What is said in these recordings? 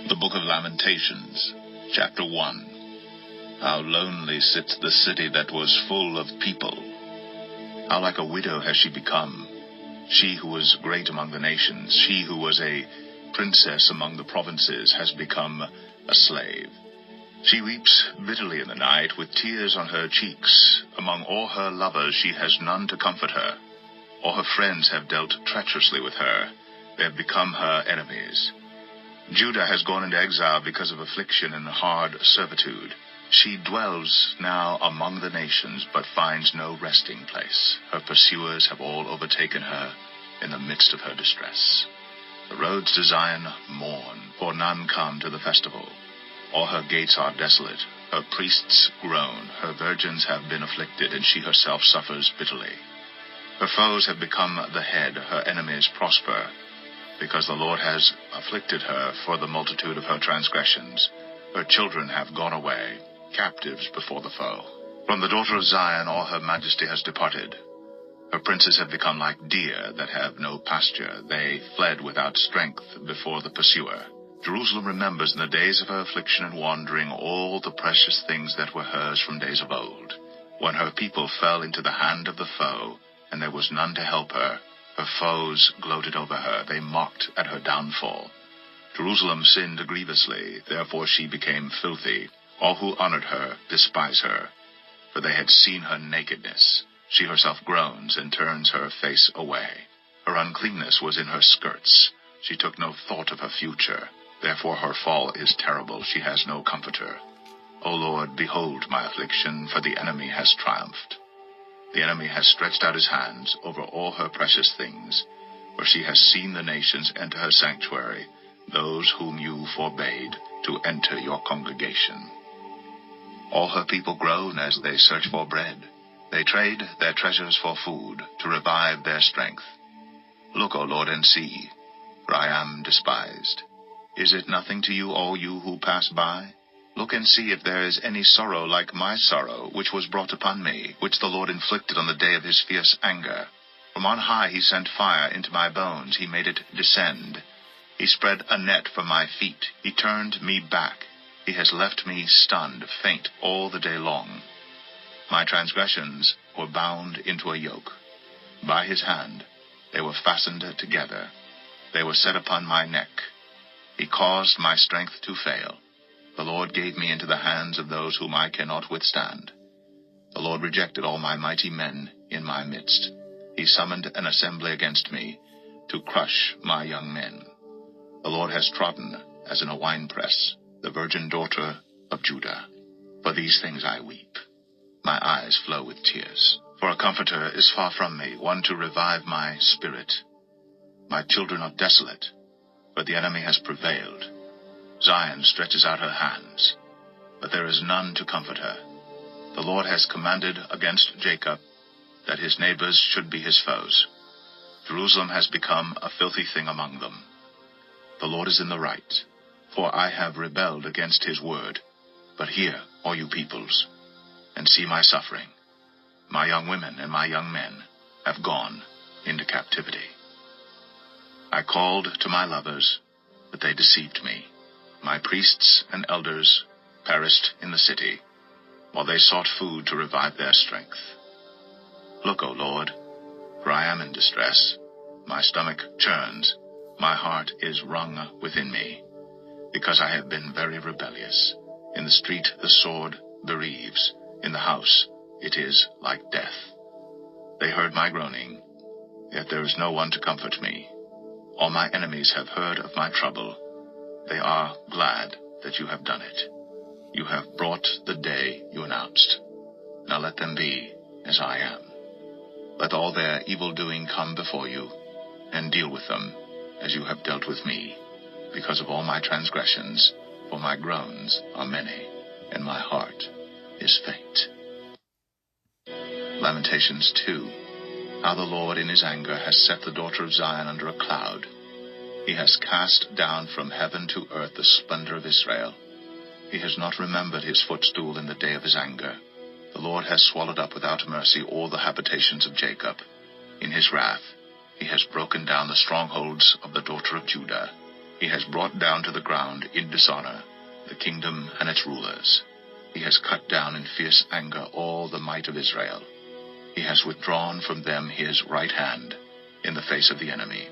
The Book of Lamentations, chapter 1. How lonely sits the city that was full of people. How like a widow has she become, she who was great among the nations, she who was a princess among the provinces, has become a slave. She weeps bitterly in the night, with tears on her cheeks. Among all her lovers she has none to comfort her. All her friends have dealt treacherously with her. They have become her enemies. Judah has gone into exile because of affliction and hard servitude. She dwells now among the nations, but finds no resting place. Her pursuers have all overtaken her in the midst of her distress. The roads to Zion mourn, for none come to the festival. All her gates are desolate. Her priests groan. Her virgins have been afflicted, and she herself suffers bitterly. Her foes have become the head. Her enemies prosper, because the Lord has afflicted her for the multitude of her transgressions. Her children have gone away, captives before the foe. From the daughter of Zion all her majesty has departed. Her princes have become like deer that have no pasture. They fled without strength before the pursuer. Jerusalem remembers in the days of her affliction and wandering all the precious things that were hers from days of old, when her people fell into the hand of the foe, and there was none to help her. Her foes gloated over her. They mocked at her downfall. Jerusalem sinned grievously, therefore she became filthy. All who honored her despise her, for they had seen her nakedness. She herself groans and turns her face away. Her uncleanness was in her skirts. She took no thought of her future. Therefore her fall is terrible. She has no comforter. O Lord, behold my affliction, for the enemy has triumphed. The enemy has stretched out his hands over all her precious things, for she has seen the nations enter her sanctuary, those whom you forbade to enter your congregation. All her people groan as they search for bread. They trade their treasures for food, to revive their strength. Look, O Lord, and see, for I am despised. Is it nothing to you, all you who pass by? Look and see if there is any sorrow like my sorrow, which was brought upon me, which the Lord inflicted on the day of his fierce anger. From on high he sent fire into my bones. He made it descend. He spread a net for my feet. He turned me back. He has left me stunned, faint, all the day long. My transgressions were bound into a yoke. By his hand they were fastened together. They were set upon my neck. He caused my strength to fail. The Lord gave me into the hands of those whom I cannot withstand. The Lord rejected all my mighty men in my midst. He summoned an assembly against me to crush my young men. The Lord has trodden, as in a winepress, the virgin daughter of Judah. For these things I weep. My eyes flow with tears. For a comforter is far from me, one to revive my spirit. My children are desolate, for the enemy has prevailed. Zion stretches out her hands, but there is none to comfort her. The Lord has commanded against Jacob that his neighbors should be his foes. Jerusalem has become a filthy thing among them. The Lord is in the right, for I have rebelled against his word. But hear, all you peoples, and see my suffering. My young women and my young men have gone into captivity. I called to my lovers, but they deceived me. My priests and elders perished in the city, while they sought food to revive their strength. Look, O Lord, for I am in distress. My stomach churns. My heart is wrung within me, because I have been very rebellious. In the street the sword bereaves. In the house it is like death. They heard my groaning, yet there is no one to comfort me. All my enemies have heard of my trouble. They are glad that you have done it. You have brought the day you announced. Now let them be as I am. Let all their evil doing come before you, and deal with them as you have dealt with me, because of all my transgressions, for my groans are many, and my heart is faint. Lamentations 2. How the Lord in his anger has set the daughter of Zion under a cloud. He has cast down from heaven to earth the splendor of Israel. He has not remembered his footstool in the day of his anger. The Lord has swallowed up without mercy all the habitations of Jacob. In his wrath he has broken down the strongholds of the daughter of Judah. He has brought down to the ground in dishonor the kingdom and its rulers. He has cut down in fierce anger all the might of Israel. He has withdrawn from them his right hand in the face of the enemy.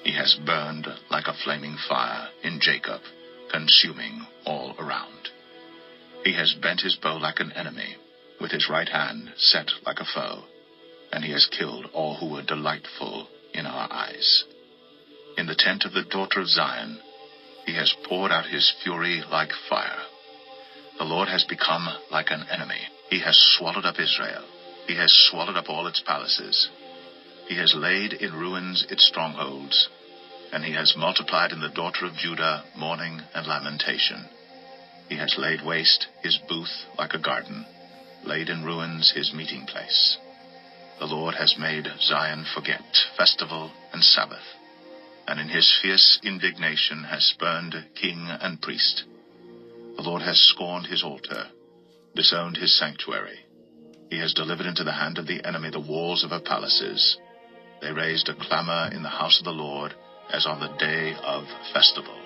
He has burned like a flaming fire in Jacob, consuming all around. He has bent his bow like an enemy, with his right hand set like a foe, and he has killed all who were delightful in our eyes. In the tent of the daughter of Zion, he has poured out his fury like fire. The Lord has become like an enemy. He has swallowed up Israel. He has swallowed up all its palaces. He has laid in ruins its strongholds, and he has multiplied in the daughter of Judah mourning and lamentation. He has laid waste his booth like a garden, laid in ruins his meeting place. The Lord has made Zion forget festival and Sabbath, and in his fierce indignation has spurned king and priest. The Lord has scorned his altar, disowned his sanctuary. He has delivered into the hand of the enemy the walls of her palaces. They raised a clamor in the house of the Lord as on the day of festival.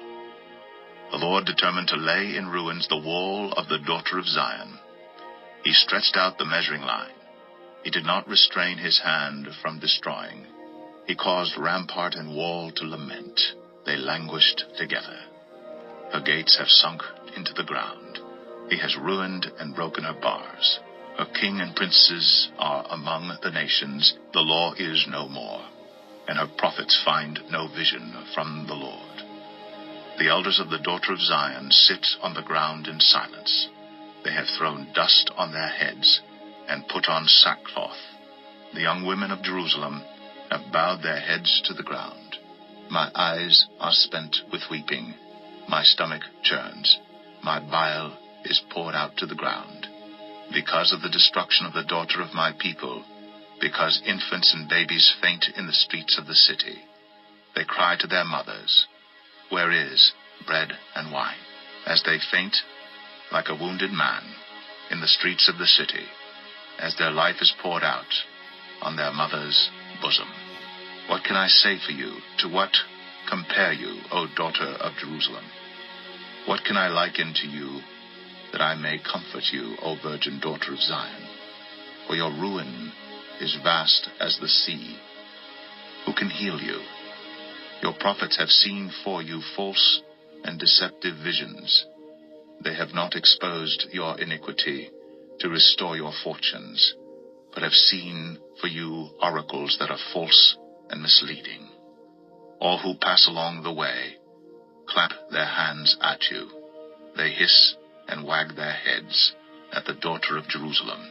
The Lord determined to lay in ruins the wall of the daughter of Zion. He stretched out the measuring line. He did not restrain his hand from destroying. He caused rampart and wall to lament. They languished together. Her gates have sunk into the ground. He has ruined and broken her bars. Her king and princes are among the nations. The law is no more, and her prophets find no vision from the Lord. The elders of the daughter of Zion sit on the ground in silence. They have thrown dust on their heads and put on sackcloth. The young women of Jerusalem have bowed their heads to the ground. My eyes are spent with weeping. My stomach churns. My bile is poured out to the ground. Because of the destruction of the daughter of my people, because infants and babies faint in the streets of the city. They cry to their mothers, "Where is bread and wine?" As they faint, like a wounded man, in the streets of the city, as their life is poured out on their mother's bosom. What can I say for you? To what compare you, O daughter of Jerusalem? What can I liken to you, that I may comfort you, O virgin daughter of Zion? For your ruin is vast as the sea. Who can heal you? Your prophets have seen for you false and deceptive visions. They have not exposed your iniquity to restore your fortunes, but have seen for you oracles that are false and misleading. All who pass along the way clap their hands at you. They hiss and wag their heads at the daughter of Jerusalem.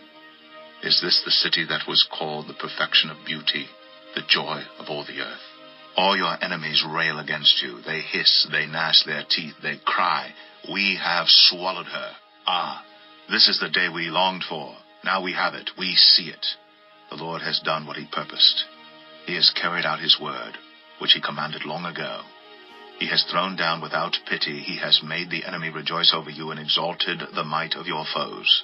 Is this the city that was called the perfection of beauty, the joy of all the earth? All your enemies rail against you. They hiss, they gnash their teeth, they cry, "We have swallowed her." Ah, this is the day we longed for. Now we have it, we see it. The Lord has done what he purposed. He has carried out his word, which he commanded long ago. He has thrown down without pity. He has made the enemy rejoice over you and exalted the might of your foes.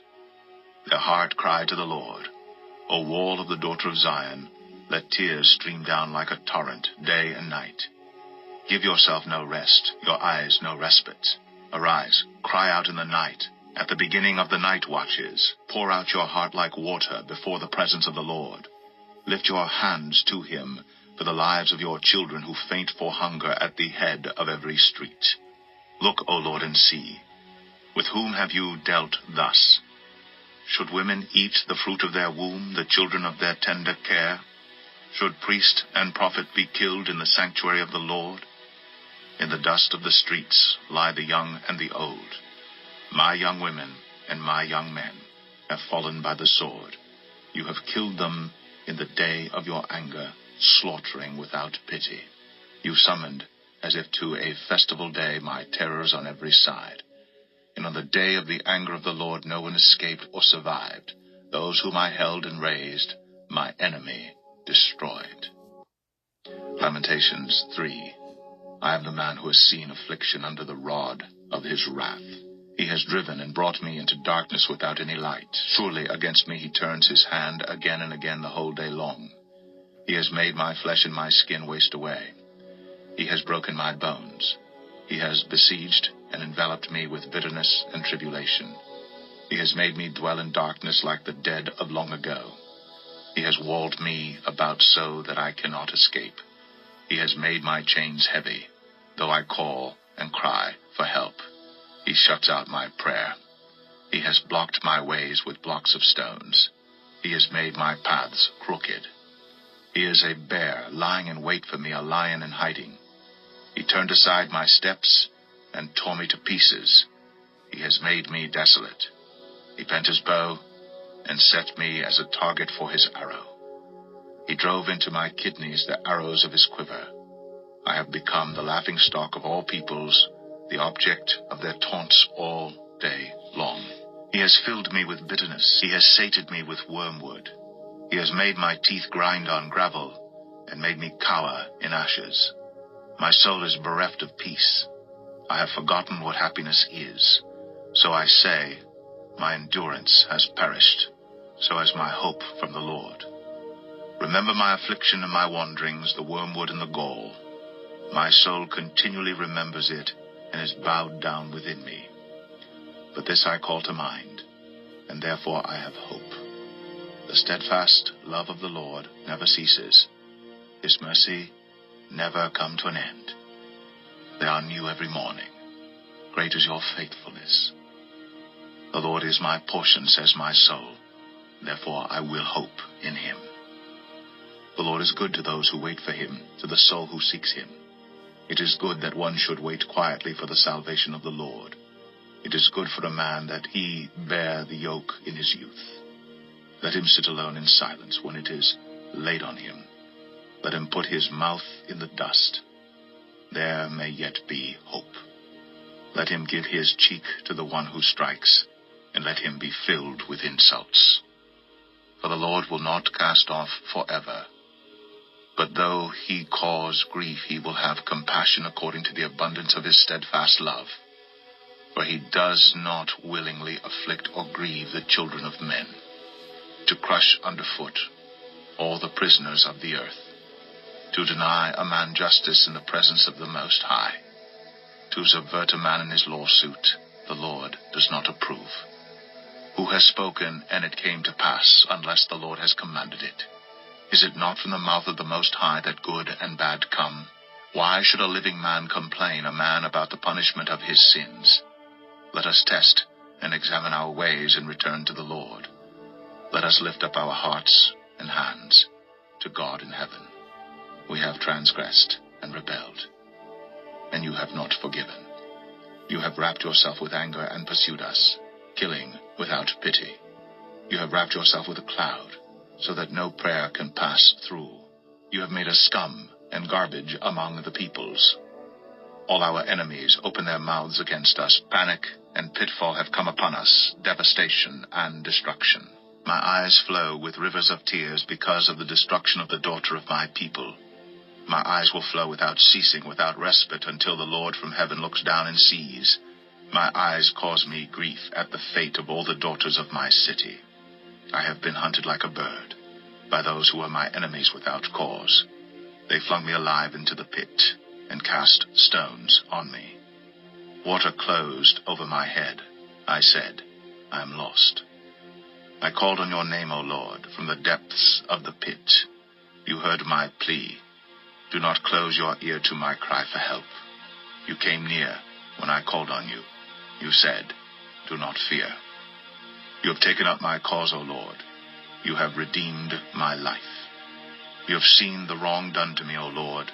Their heart cried to the Lord, O wall of the daughter of Zion, let tears stream down like a torrent day and night. Give yourself no rest, your eyes no respite. Arise, cry out in the night, at the beginning of the night watches. Pour out your heart like water before the presence of the Lord. Lift your hands to him for the lives of your children who faint for hunger at the head of every street. Look, O Lord, and see. With whom have you dealt thus? Should women eat the fruit of their womb, the children of their tender care? Should priest and prophet be killed in the sanctuary of the Lord? In the dust of the streets lie the young and the old. My young women and my young men have fallen by the sword. You have killed them in the day of your anger, slaughtering without pity. You summoned, as if to a festival day, my terrors on every side. And on the day of the anger of the Lord no one escaped or survived. Those whom I held and raised, my enemy destroyed. Lamentations 3. I am the man who has seen affliction under the rod of his wrath. He has driven and brought me into darkness without any light. Surely against me he turns his hand again and again the whole day long. He has made my flesh and my skin waste away. He has broken my bones. He has besieged and enveloped me with bitterness and tribulation. He has made me dwell in darkness like the dead of long ago. He has walled me about so that I cannot escape. He has made my chains heavy, though I call and cry for help. He shuts out my prayer. He has blocked my ways with blocks of stones. He has made my paths crooked. He is a bear lying in wait for me, a lion in hiding. He turned aside my steps and tore me to pieces. He has made me desolate. He bent his bow and set me as a target for his arrow. He drove into my kidneys the arrows of his quiver. I have become the laughingstock of all peoples, the object of their taunts all day long. He has filled me with bitterness. He has sated me with wormwood. He has made my teeth grind on gravel and made me cower in ashes. My soul is bereft of peace. I have forgotten what happiness is. So I say, my endurance has perished. So has my hope from the Lord. Remember my affliction and my wanderings, the wormwood and the gall. My soul continually remembers it and is bowed down within me. But this I call to mind, and therefore I have hope. The steadfast love of the Lord never ceases. His mercy never come to an end. They are new every morning. Great is your faithfulness. The Lord is my portion, says my soul. Therefore I will hope in him. The Lord is good to those who wait for him, to the soul who seeks him. It is good that one should wait quietly for the salvation of the Lord. It is good for a man that he bear the yoke in his youth. Let him sit alone in silence when it is laid on him. Let him put his mouth in the dust. There may yet be hope. Let him give his cheek to the one who strikes, and let him be filled with insults. For the Lord will not cast off forever. But though he cause grief, he will have compassion according to the abundance of his steadfast love. For he does not willingly afflict or grieve the children of men, to crush underfoot all the prisoners of the earth, to deny a man justice in the presence of the Most High, to subvert a man in his lawsuit, the Lord does not approve. Who has spoken, and it came to pass, unless the Lord has commanded it? Is it not from the mouth of the Most High that good and bad come? Why should a living man complain, a man about the punishment of his sins? Let us test and examine our ways and return to the Lord. Let us lift up our hearts and hands to God in heaven. We have transgressed and rebelled, and you have not forgiven. You have wrapped yourself with anger and pursued us, killing without pity. You have wrapped yourself with a cloud, so that no prayer can pass through. You have made us scum and garbage among the peoples. All our enemies open their mouths against us. Panic and pitfall have come upon us, devastation and destruction. My eyes flow with rivers of tears because of the destruction of the daughter of my people. My eyes will flow without ceasing, without respite, until the Lord from heaven looks down and sees. My eyes cause me grief at the fate of all the daughters of my city. I have been hunted like a bird by those who are my enemies without cause. They flung me alive into the pit and cast stones on me. Water closed over my head. I said, I am lost. I called on your name, O Lord, from the depths of the pit. You heard my plea. Do not close your ear to my cry for help. You came near when I called on you. You said, do not fear. You have taken up my cause, O Lord. You have redeemed my life. You have seen the wrong done to me, O Lord.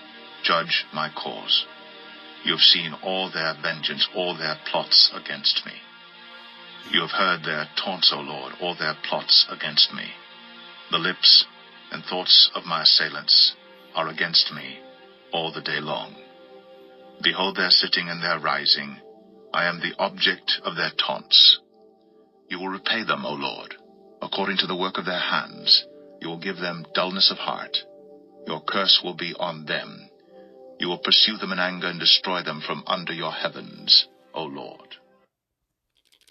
Judge my cause. You have seen all their vengeance, all their plots against me. You have heard their taunts, O Lord, all their plots against me. The lips and thoughts of my assailants are against me all the day long. Behold their sitting and their rising. I am the object of their taunts. You will repay them, O Lord, according to the work of their hands. You will give them dullness of heart. Your curse will be on them. You will pursue them in anger and destroy them from under your heavens, O Lord.